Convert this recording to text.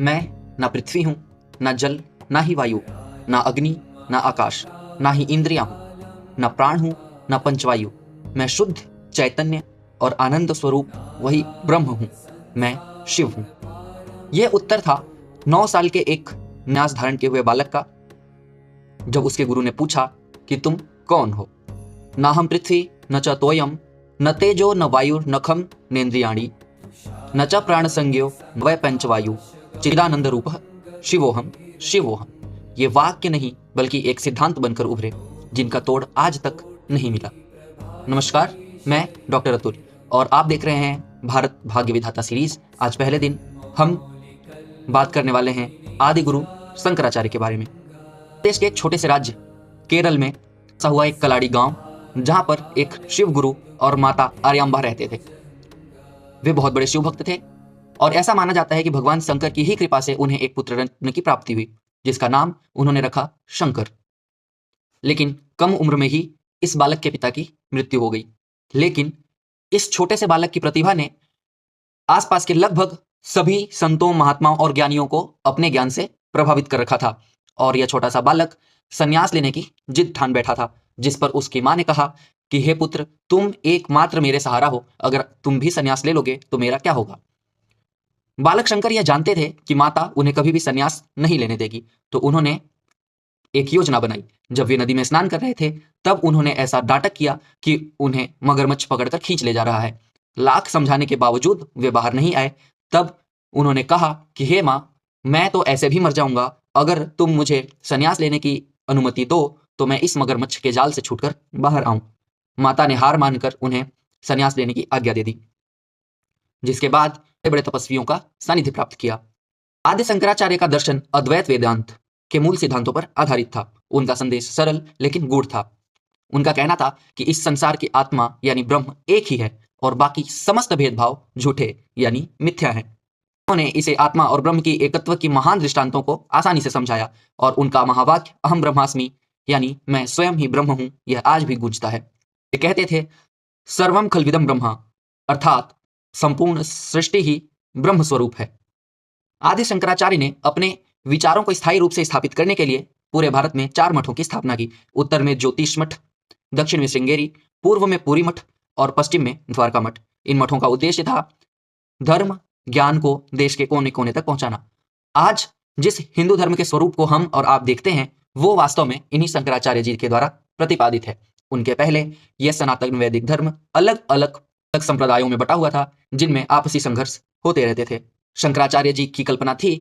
मैं ना पृथ्वी हूं, ना जल, ना ही वायु, ना अग्नि, ना आकाश, ना ही इंद्रियां हूं, ना प्राण हूं, ना पंचवायु। मैं शुद्ध चैतन्य और आनंद स्वरूप वही ब्रह्म हूं। मैं शिव हूं। यह उत्तर था 9 साल के एक न्यास धारण किए हुए बालक का, जब उसके गुरु ने पूछा कि तुम कौन हो। ना हम पृथ्वी न च तोयम, न तेजो न वायु न खम नेन्द्रियाणि, न च प्राण संज्ञो वै पंचवायु, चिदानंद रूप शिवोहम शिवोहम। ये वाक्य नहीं बल्कि एक सिद्धांत बनकर उभरे, जिनका तोड़ आज तक नहीं मिला। नमस्कार, मैं डॉक्टर अतुल और आप देख रहे हैं भारत भाग्य विधाता सीरीज। आज पहले दिन हम बात करने वाले हैं आदि गुरु शंकराचार्य के बारे में। देश के एक छोटे से राज्य केरल में बसा हुआ एक कलाड़ी गांव, जहां पर एक शिव गुरु और माता आर्यांबा रहते थे। वे बहुत बड़े शिव भक्त थे और ऐसा माना जाता है कि भगवान शंकर की ही कृपा से उन्हें एक पुत्र रत्न की प्राप्ति हुई, जिसका नाम उन्होंने रखा शंकर। लेकिन कम उम्र में ही इस बालक के पिता की मृत्यु हो गई। लेकिन इस छोटे से बालक की प्रतिभा ने आसपास के लगभग सभी संतों, महात्माओं और ज्ञानियों को अपने ज्ञान से प्रभावित कर रखा था। और यह छोटा सा बालक संन्यास लेने की जिद ठान बैठा था, जिस पर उसकी मां ने कहा कि हे पुत्र, तुम एकमात्र मेरे सहारा हो, अगर तुम भी संन्यास ले लोगे तो मेरा क्या होगा। बालक शंकर यह जानते थे कि माता उन्हें कभी भी संन्यास नहीं लेने देगी, तो उन्होंने एक योजना बनाई। जब वे नदी में स्नान कर रहे थे, तब उन्होंने ऐसा नाटक किया कि उन्हें मगरमच्छ पकड़कर खींच ले जा रहा है। लाख समझाने के बावजूद वे बाहर नहीं आए। तब उन्होंने कहा कि हे माँ, मैं तो ऐसे भी मर जाऊंगा, अगर तुम मुझे संन्यास लेने की अनुमति दो तो मैं इस मगरमच्छ के जाल से छूटकर बाहर आऊं। माता ने हार मानकर उन्हें संन्यास लेने की आज्ञा दे दी, जिसके बाद बड़े बड़े तपस्वियों का सानिध्य प्राप्त किया। आदि शंकराचार्य का दर्शन अद्वैत वेदांत के मूल सिद्धांतों पर आधारित था। उनका संदेश सरल लेकिन गूढ़ था। उनका कहना था कि इस संसार की आत्मा यानी ब्रह्म एक ही है और बाकी समस्त भेदभाव झूठे यानी मिथ्या है। उन्होंने इसे आत्मा और ब्रह्म की एकत्व की महान दृष्टांतों को आसानी से समझाया और उनका महावाक्य अहम ब्रह्मास्मि यानी मैं स्वयं ही ब्रह्म हूं, यह आज भी गूंजता है। वे कहते थे सर्वम खलविदम ब्रह्मा, अर्थात संपूर्ण सृष्टि ही ब्रह्म स्वरूप है। आदि शंकराचार्य ने अपने विचारों को स्थायी रूप से स्थापित करने के लिए पूरे भारत में 4 मठों की स्थापना की। उत्तर में ज्योतिष मठ, दक्षिण में श्रृंगेरी, पूर्व में पुरी मठ और पश्चिम में द्वारका मठ। इन मठों का उद्देश्य था धर्म ज्ञान को देश के कोने कोने तक पहुंचाना। आज जिस हिंदू धर्म के स्वरूप को हम और आप देखते हैं, वो वास्तव में इन्हीं शंकराचार्य जी के द्वारा प्रतिपादित है। उनके पहले यह सनातन वैदिक धर्म अलग अलग संप्रदायों में बटा हुआ था, जिनमें आपसी संघर्ष होते रहते थे। शंकराचार्य जी की कल्पना थी